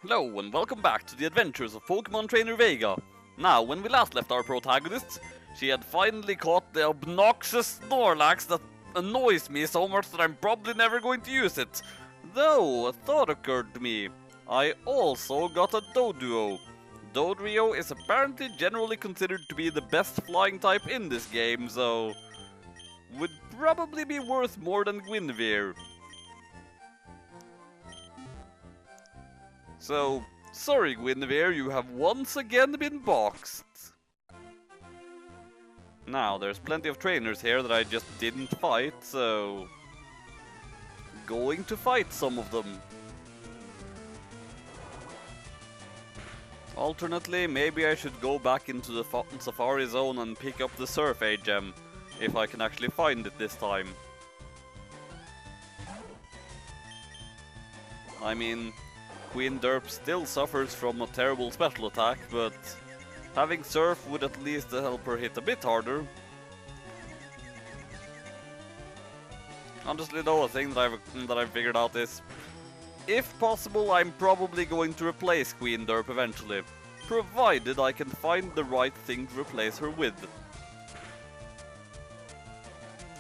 Hello and welcome back to the adventures of Pokemon Trainer Vega. Now, when we last left our protagonist, she had finally caught the obnoxious Snorlax that annoys me so much that I'm probably never going to use it. Though, a thought occurred to me. I also got a Doduo. Dodrio is apparently generally considered to be the best flying type in this game, so would probably be worth more than Guinevere. So, sorry Guinevere, you have once again been boxed. Now, there's plenty of trainers here that I just didn't fight, so going to fight some of them. Alternately, maybe I should go back into the Safari Zone and pick up the Surfeit gem, if I can actually find it this time. I mean, Queen Derp still suffers from a terrible special attack, but having Surf would at least help her hit a bit harder. Honestly though, a thing that I've figured out is, if possible, I'm probably going to replace Queen Derp eventually, provided I can find the right thing to replace her with.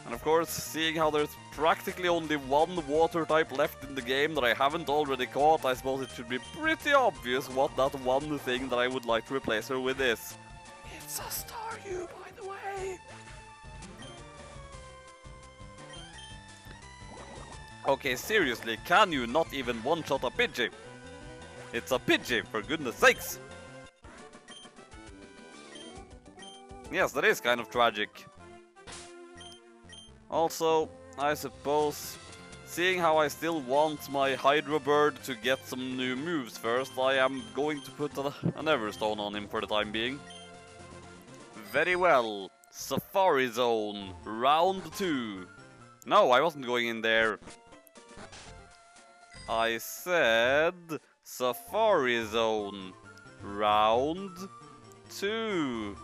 And of course, seeing how there's practically only one water type left in the game that I haven't already caught, I suppose it should be pretty obvious what that one thing that I would like to replace her with is. It's a Staryu, by the way! Okay, seriously, can you not even one-shot a Pidgey? It's a Pidgey, for goodness sakes! Yes, that is kind of tragic. Also, I suppose, seeing how I still want my Hydro Bird to get some new moves first, I am going to put an Everstone on him for the time being. Very well, Safari Zone, round 2. No, I wasn't going in there. I said Safari Zone, round 2.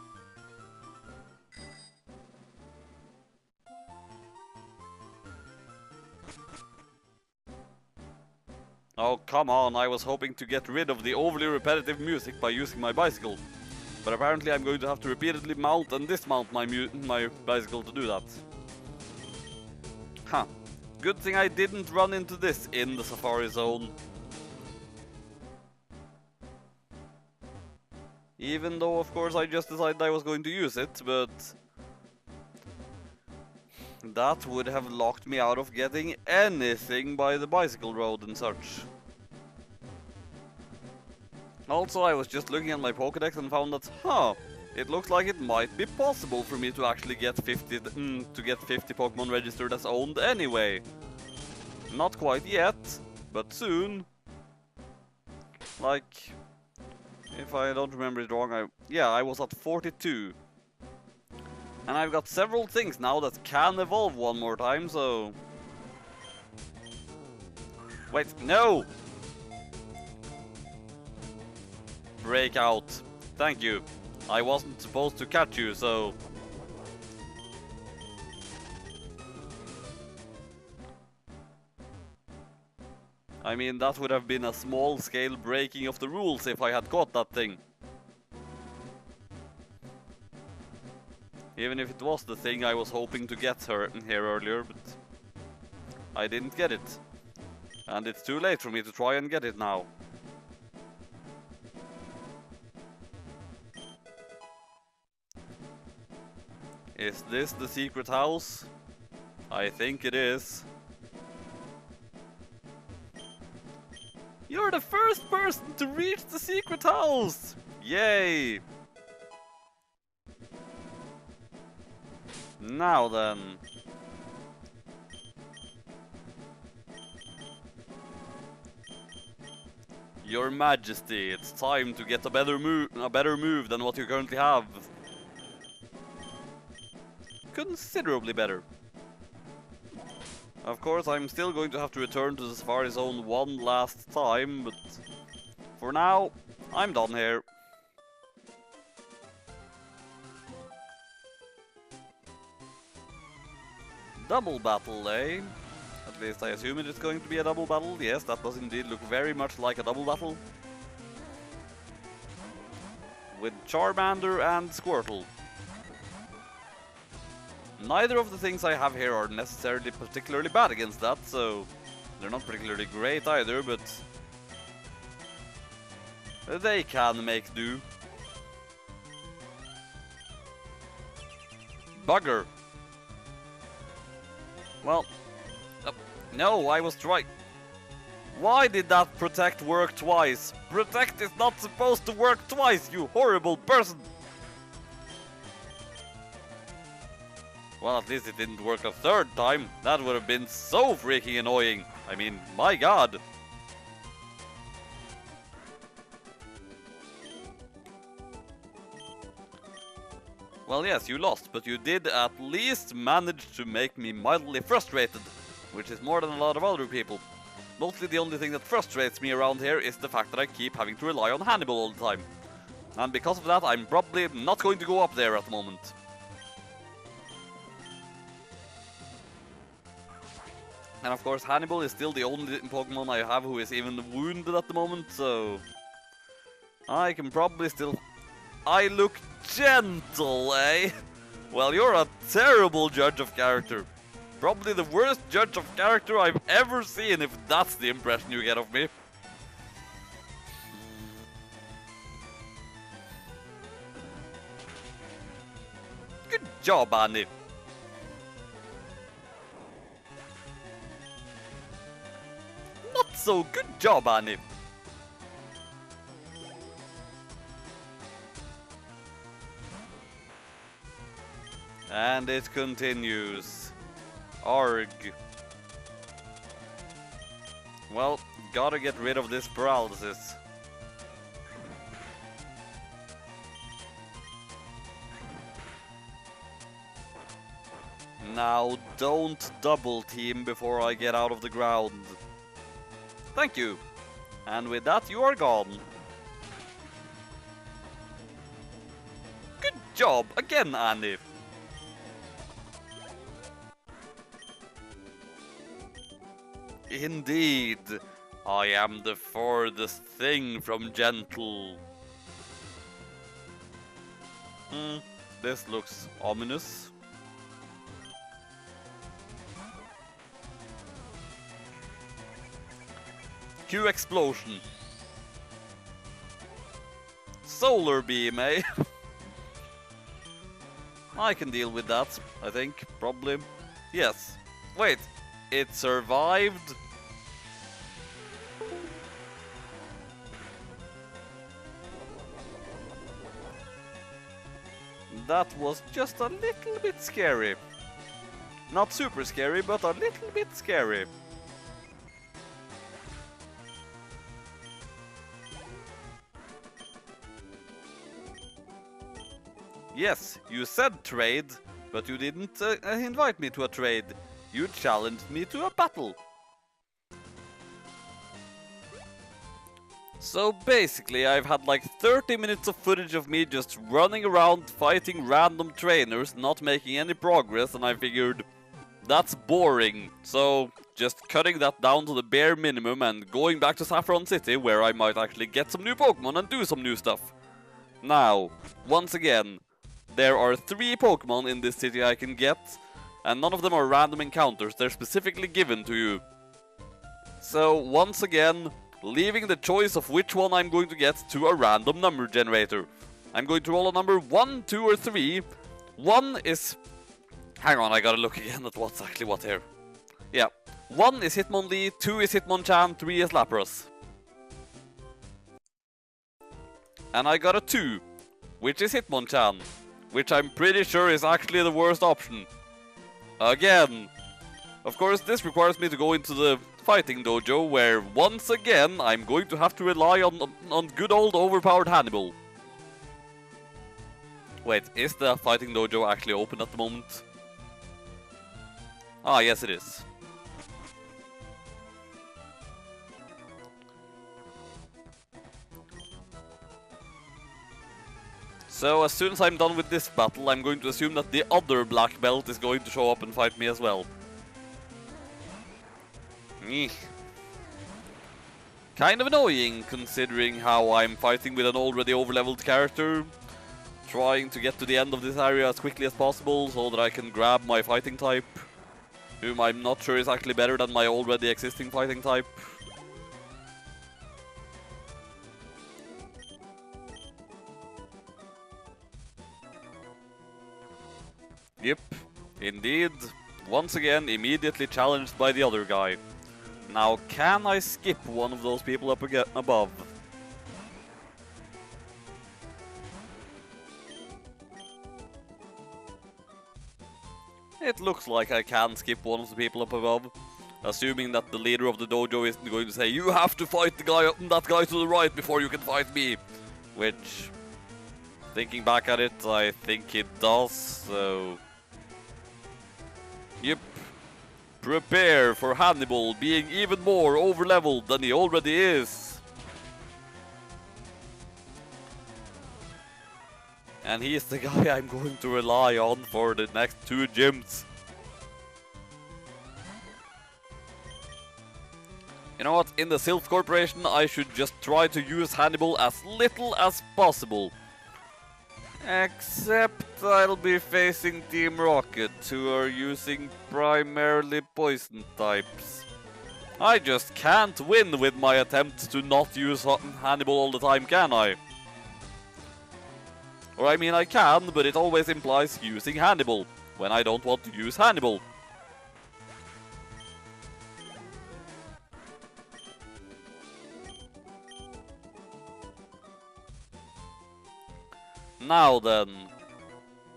Oh, come on, I was hoping to get rid of the overly repetitive music by using my bicycle. But apparently I'm going to have to repeatedly mount and dismount my bicycle to do that. Huh. Good thing I didn't run into this in the Safari Zone. Even though, of course, I just decided I was going to use it, but that would have locked me out of getting anything by the bicycle road and such. Also, I was just looking at my Pokédex and found that, it looks like it might be possible for me to actually get 50 Pokemon registered as owned anyway. Not quite yet, but soon. Like, if I don't remember it wrong, I was at 42. And I've got several things now that can evolve one more time, so... Wait, no! Break out. Thank you. I wasn't supposed to catch you, so... I mean, that would have been a small-scale breaking of the rules if I had caught that thing. Even if it was the thing I was hoping to get her here earlier, but I didn't get it. And it's too late for me to try and get it now. Is this the secret house? I think it is. You're the first person to reach the secret house! Yay! Now then. Your Majesty, it's time to get a better move than what you currently have. Considerably better. Of course, I'm still going to have to return to the Safari Zone one last time, but for now, I'm done here. Double battle, eh? At least I assume it is going to be a double battle. Yes, that does indeed look very much like a double battle. with Charmander and Squirtle. Neither of the things I have here are necessarily particularly bad against that, so they're not particularly great either, but they can make do. Bugger. Well, no, I was right. Why did that protect work twice? Protect is not supposed to work twice, you horrible person! Well, at least it didn't work a third time. That would have been so freaking annoying. I mean, my god. Well, yes, you lost, but you did at least manage to make me mildly frustrated, which is more than a lot of other people. Mostly the only thing that frustrates me around here is the fact that I keep having to rely on Hannibal all the time. And because of that, I'm probably not going to go up there at the moment. And of course, Hannibal is still the only Pokemon I have who is even wounded at the moment, so I can probably still... I look gentle, eh? Well, you're a terrible judge of character. Probably the worst judge of character I've ever seen, if that's the impression you get of me. Good job, Annie. Not so good job, Annie. And it continues. Arg. Well, gotta get rid of this paralysis. Now, don't double team before I get out of the ground. Thank you. And with that, you are gone. Good job again, Annie. Indeed, I am the furthest thing from gentle. This looks ominous. Q explosion. Solar beam, eh? I can deal with that, I think, probably. Yes. Wait, it survived? That was just a little bit scary. Not super scary, but a little bit scary. Yes, you said trade, but you didn't invite me to a trade. You challenged me to a battle. So basically, I've had like 30 minutes of footage of me just running around fighting random trainers, not making any progress, and I figured that's boring. So just cutting that down to the bare minimum and going back to Saffron City, where I might actually get some new Pokemon and do some new stuff. Now, once again, there are 3 Pokemon in this city I can get, and none of them are random encounters, they're specifically given to you. So, once again, leaving the choice of which one I'm going to get to a random number generator. I'm going to roll a number 1, 2, or 3. 1 is... Hang on, I gotta look again at what's actually what here. Yeah. 1 is Hitmonlee, 2 is Hitmonchan, 3 is Lapras. And I got a 2, which is Hitmonchan, which I'm pretty sure is actually the worst option. Again. Of course, this requires me to go into the fighting dojo, where once again I'm going to have to rely on good old overpowered Hannibal. Wait, is the fighting dojo actually open at the moment? Ah, yes it is. So as soon as I'm done with this battle, I'm going to assume that the other black belt is going to show up and fight me as well. Kind of annoying, considering how I'm fighting with an already overleveled character. Trying to get to the end of this area as quickly as possible so that I can grab my fighting type, whom I'm not sure is actually better than my already existing fighting type. Yep, indeed. Once again, immediately challenged by the other guy. Now, can I skip one of those people up again above? It looks like I can skip one of the people up above, assuming that the leader of the dojo isn't going to say, "You have to fight the guy up and that guy to the right before you can fight me," which, thinking back at it, I think it does, so... Yep. Prepare for Hannibal being even more overleveled than he already is. And he is the guy I'm going to rely on for the next 2 gyms. You know what, in the Sylph Corporation I should just try to use Hannibal as little as possible. Except I'll be facing Team Rocket, who are using primarily poison types. I just can't win with my attempt to not use Hannibal all the time, can I? Or I mean I can, but it always implies using Hannibal, when I don't want to use Hannibal. Now then...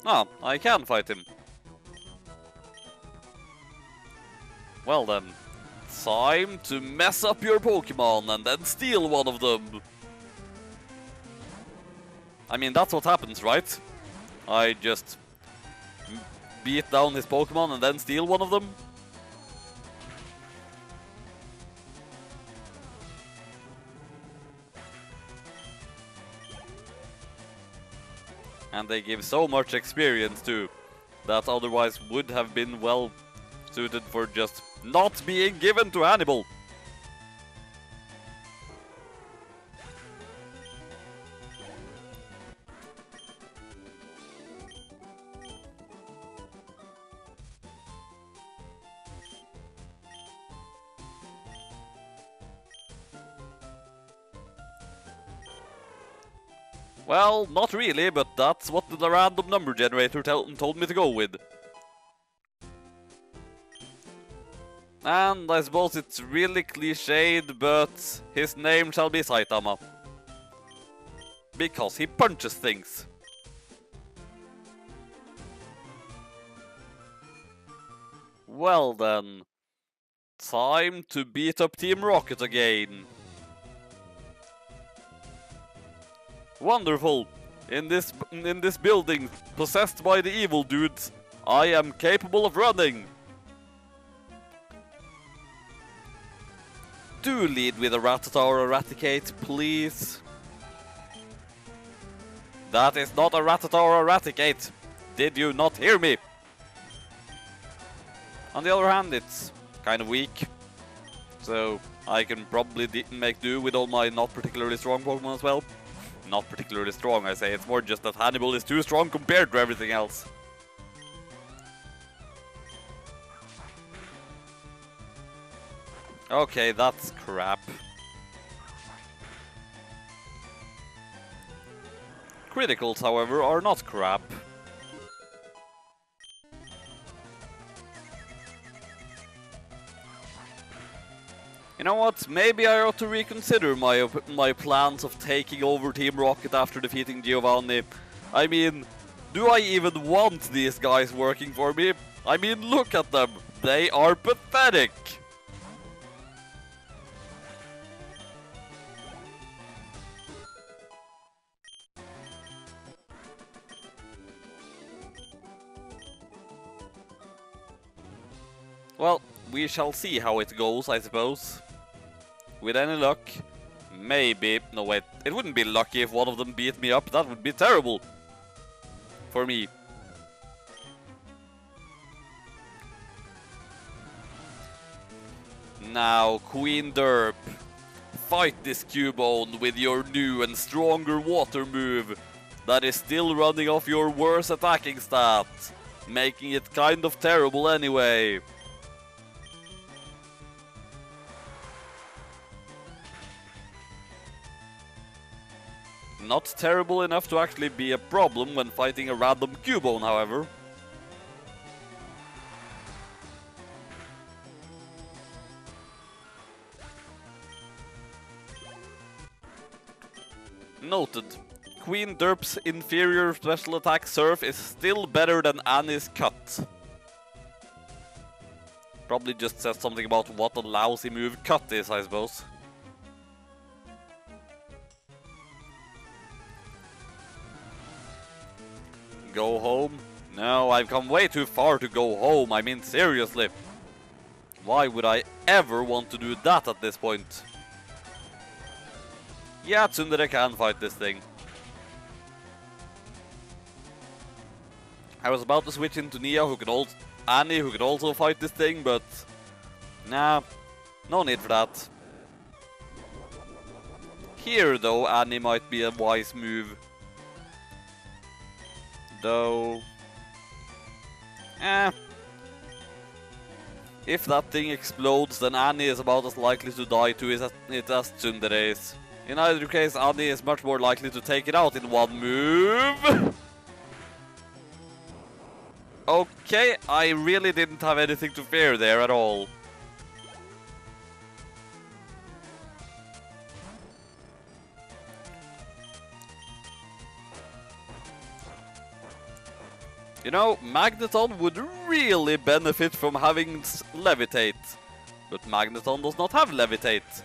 Ah, I can fight him. Well then, time to mess up your Pokémon and then steal one of them. I mean, that's what happens, right? I just beat down his Pokémon and then steal one of them. And they give so much experience too, that otherwise would have been well suited for just not being given to Hannibal. Well, not really, but that's what the random number generator told me to go with. And I suppose it's really cliched, but his name shall be Saitama. Because he punches things. Well then, time to beat up Team Rocket again. Wonderful! In this building, possessed by the evil dudes, I am capable of running! Do lead with a Rattata or a Raticate, please. That is not a Rattata or a Raticate! Did you not hear me? On the other hand, it's kind of weak. So, I can probably make do with all my not particularly strong Pokemon as well. Not particularly strong, I say. It's more just that Hannibal is too strong compared to everything else. Okay, that's crap. Criticals, however, are not crap. You know what, maybe I ought to reconsider my plans of taking over Team Rocket after defeating Giovanni. I mean, do I even want these guys working for me? I mean, look at them, they are pathetic! Well, we shall see how it goes, I suppose. With any luck, maybe... No, wait. It wouldn't be lucky if one of them beat me up. That would be terrible. For me. Now, Queen Derp. fight this Cubone with your new and stronger water move that is still running off your worst attacking stat, making it kind of terrible anyway. Not terrible enough to actually be a problem when fighting a random Cubone, however. Noted. Queen Derp's inferior special attack Surf is still better than Annie's Cut. Probably just says something about what a lousy move Cut is, I suppose. Go home? No, I've come way too far to go home, I mean seriously. Why would I ever want to do that at this point? Yeah, Tsundere can fight this thing. I was about to switch into Nia, Annie, who could also fight this thing, but nah, no need for that. Here, though, Annie might be a wise move. Though, if that thing explodes, then Annie is about as likely to die to it as Tsundere is. In either case, Annie is much more likely to take it out in one move. Okay, I really didn't have anything to fear there at all. You know, Magneton would really benefit from having Levitate. But Magneton does not have Levitate.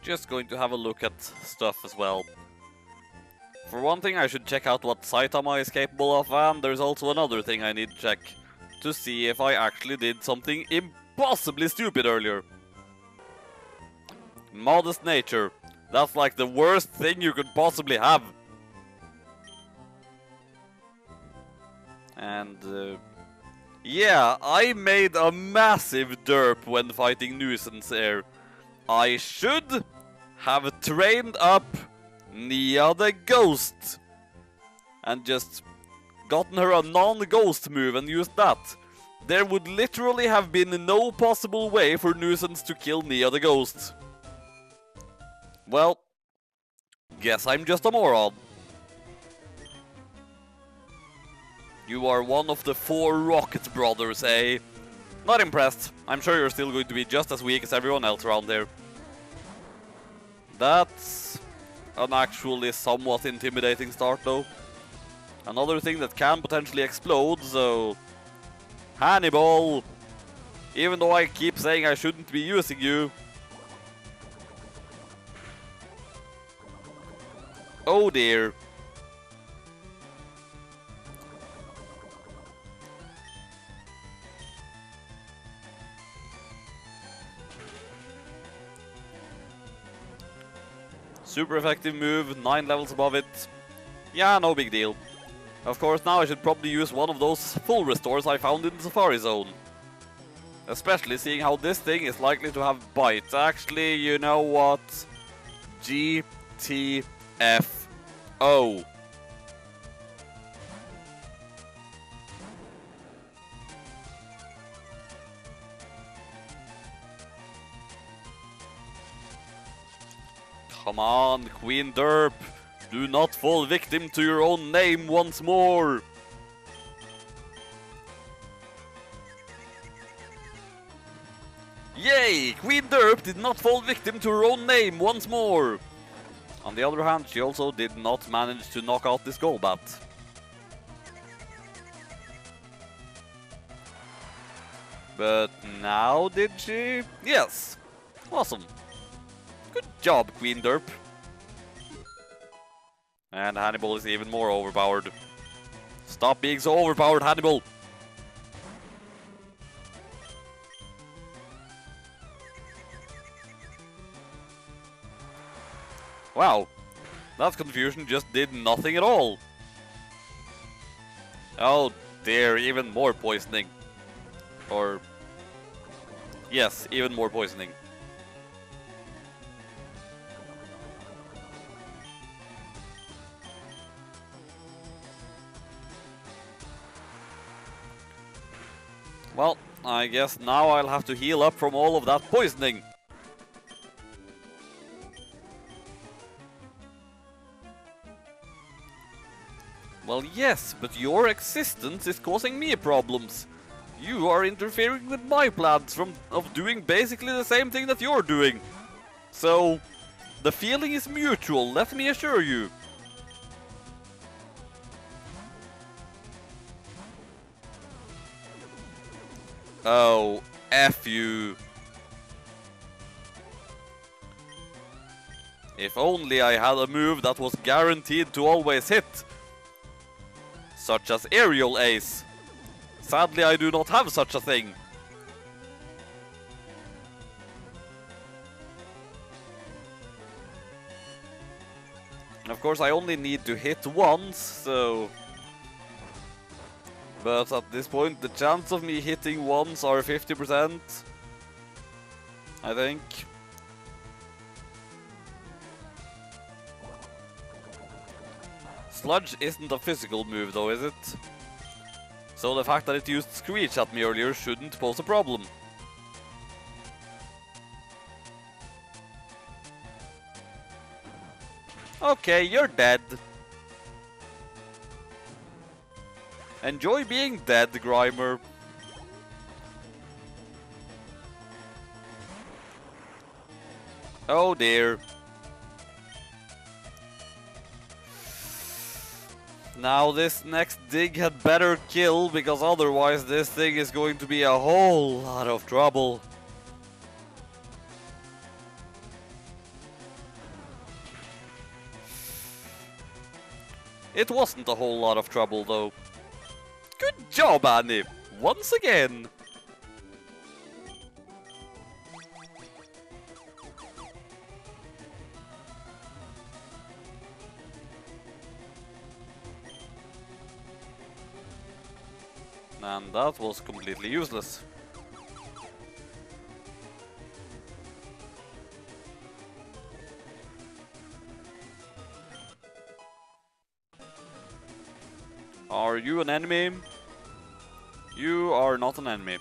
Just going to have a look at stuff as well. For one thing, I should check out what Saitama is capable of, and there's also another thing I need to check. To see if I actually did something impossibly stupid earlier. Modest nature. That's like the worst thing you could possibly have. And yeah, I made a massive derp when fighting Nuisance here. I should have trained up Nia the Ghost and just gotten her a non-ghost move and used that. There would literally have been no possible way for Nuisance to kill Nia the Ghost. Well, guess I'm just a moron. You are one of the 4 Rocket Brothers, eh? Not impressed. I'm sure you're still going to be just as weak as everyone else around there. That's an actually somewhat intimidating start, though. Another thing that can potentially explode, so... Hannibal! Even though I keep saying I shouldn't be using you. Oh dear. Super effective move, 9 levels above it. Yeah, no big deal. Of course, now I should probably use one of those full restores I found in the Safari Zone. Especially seeing how this thing is likely to have Bite. Actually, you know what? GTFO. Come on, Queen Derp. Do not fall victim to your own name once more. Yay! Queen Derp did not fall victim to her own name once more. On the other hand, she also did not manage to knock out this Golbat. But now did she? Yes. Awesome. Good job, Queen Derp. And Hannibal is even more overpowered. Stop being so overpowered, Hannibal! Wow, that confusion just did nothing at all. Oh dear, even more poisoning. Or... yes, even more poisoning. Well, I guess now I'll have to heal up from all of that poisoning. Well, yes, but your existence is causing me problems. You are interfering with my plans of doing basically the same thing that you're doing. So, the feeling is mutual, let me assure you. Oh, F you. If only I had a move that was guaranteed to always hit. Such as Aerial Ace. Sadly, I do not have such a thing. Of course, I only need to hit once, so... but at this point, the chance of me hitting once are 50%. I think. Sludge isn't a physical move though, is it? So the fact that it used Screech at me earlier shouldn't pose a problem. Okay, you're dead. Enjoy being dead, Grimer. Oh dear. Now this next dig had better kill, because otherwise this thing is going to be a whole lot of trouble. It wasn't a whole lot of trouble though. Good job, Annie! Once again! And that was completely useless. Are you an enemy? You are not an enemy.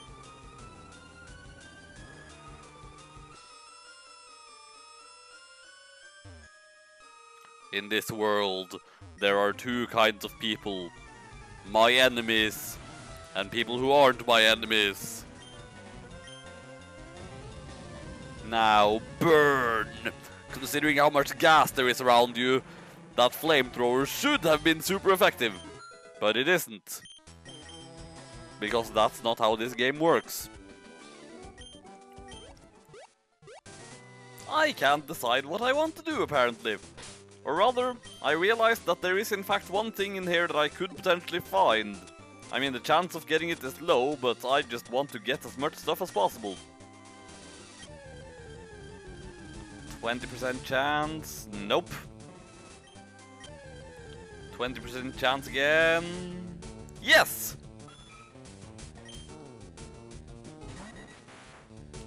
In this world, there are two kinds of people. My enemies, and people who aren't my enemies. Now, burn! Considering how much gas there is around you, that flamethrower should have been super effective. But it isn't. Because that's not how this game works. I can't decide what I want to do, apparently. Or rather, I realized that there is in fact one thing in here that I could potentially find. I mean, the chance of getting it is low, but I just want to get as much stuff as possible. 20% chance? Nope. 20% chance again? Yes!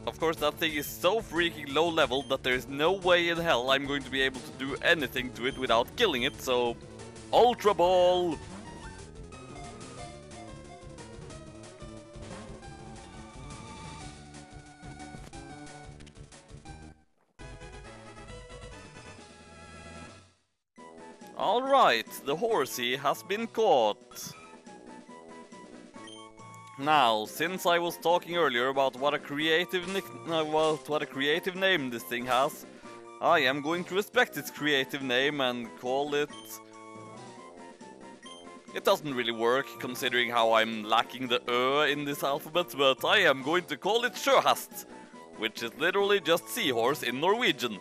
Of course, that thing is so freaking low level that there is no way in hell I'm going to be able to do anything to it without killing it, so... Ultra Ball! Alright, the horsey has been caught. Now, since I was talking earlier about what a creative name this thing has, I am going to respect its creative name and call it... It doesn't really work, considering how I'm lacking the Ö in this alphabet, but I am going to call it Sjøhest, which is literally just seahorse in Norwegian.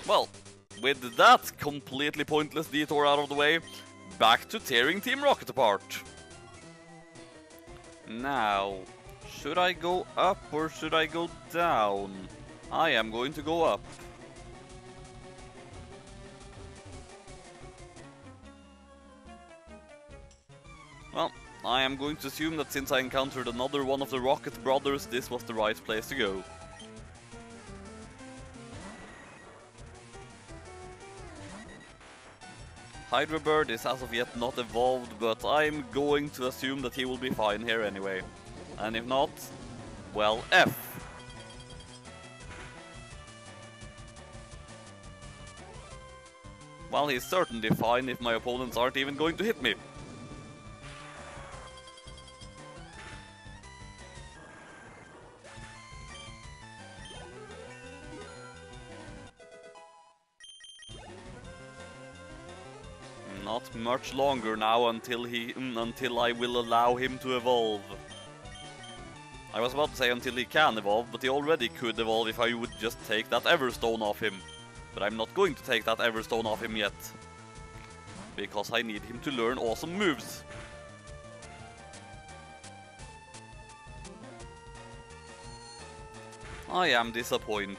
Well, with that completely pointless detour out of the way, back to tearing Team Rocket apart. Now, should I go up or should I go down? I am going to go up. Well, I am going to assume that since I encountered another one of the Rocket Brothers, this was the right place to go. Hydra Bird is as of yet not evolved, but I'm going to assume that he will be fine here anyway. And if not, well, F. Well, he's certainly fine if my opponents aren't even going to hit me. Not much longer now until I will allow him to evolve. I was about to say until he can evolve, but he already could evolve if I would just take that Everstone off him. But I'm not going to take that Everstone off him yet. Because I need him to learn awesome moves. I am disappointed.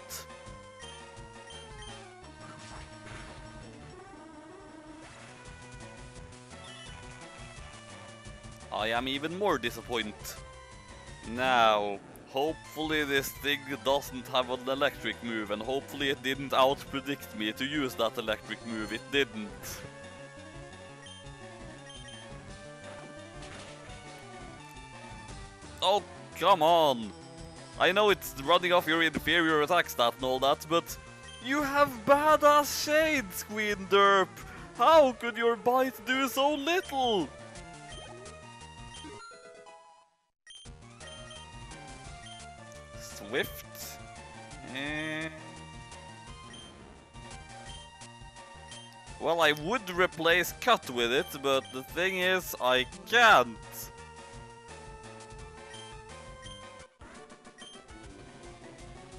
I am even more disappointed. Now, hopefully this thing doesn't have an electric move, and hopefully it didn't out-predict me to use that electric move. It didn't. Oh, come on! I know it's running off your inferior attack stat and all that, but you have badass shades, Queen Derp! How could your bite do so little? Swift. Well, I would replace Cut with it, but the thing is, I can't.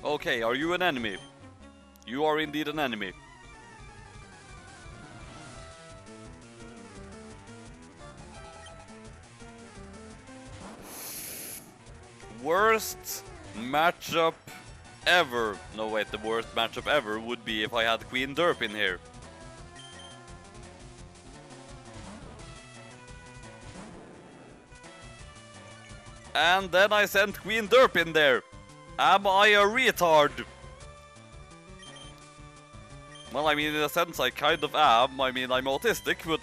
Okay, are you an enemy? You are indeed an enemy. Worst matchup ever. No, wait, the worst matchup ever would be if I had Queen Derp in here. And then I sent Queen Derp in there. Am I a retard? Well, I mean, in a sense, I kind of am. I mean, I'm autistic, but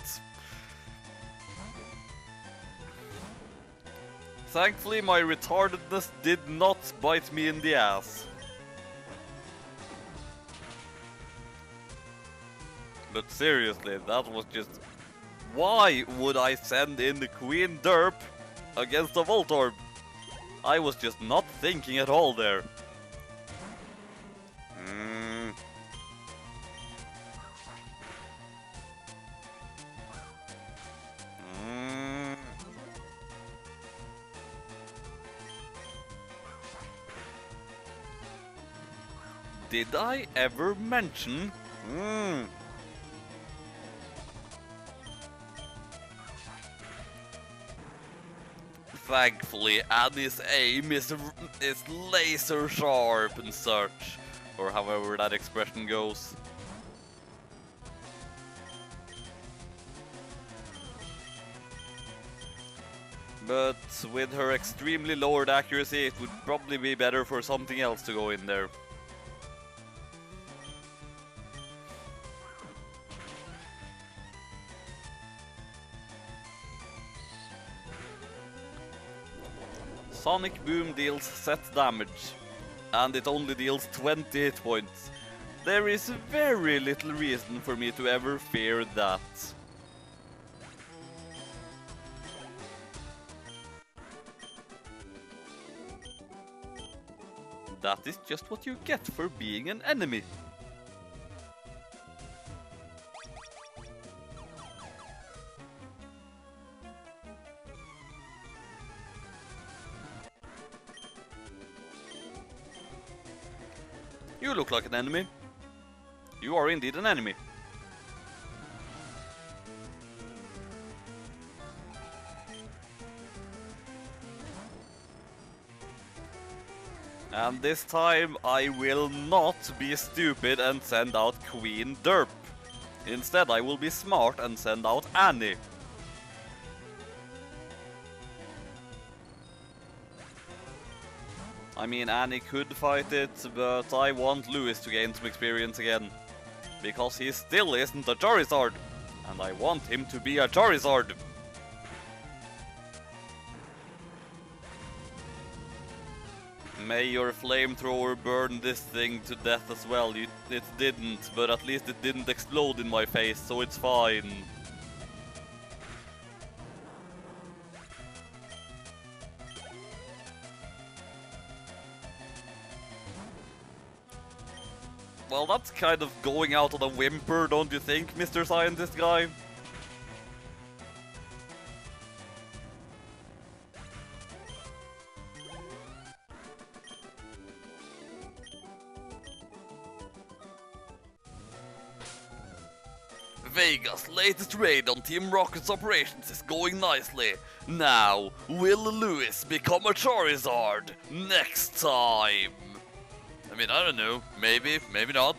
thankfully, my retardedness did not bite me in the ass. But seriously, that was just... Why would I send in the Queen Derp against a Voltorb? I was just not thinking at all there. Did I ever mention? Thankfully, Annie's aim is laser sharp and such, or however that expression goes. But with her extremely lowered accuracy, it would probably be better for something else to go in there. Sonic Boom deals set damage, and it only deals 20 hit points. There is very little reason for me to ever fear that. That is just what you get for being an enemy. You look like an enemy. You are indeed an enemy. And this time I will not be stupid and send out Queen Derp. Instead I will be smart and send out Annie. I mean, Annie could fight it, but I want Lewis to gain some experience again. Because he still isn't a Charizard, and I want him to be a Charizard. May your flamethrower burn this thing to death as well. It didn't, but at least it didn't explode in my face, so it's fine. Well, that's kind of going out on a whimper, don't you think, Mr. Scientist Guy? Vega's latest raid on Team Rocket's operations is going nicely. Now, will Lewis become a Charizard next time? I mean, I don't know. Maybe, maybe not.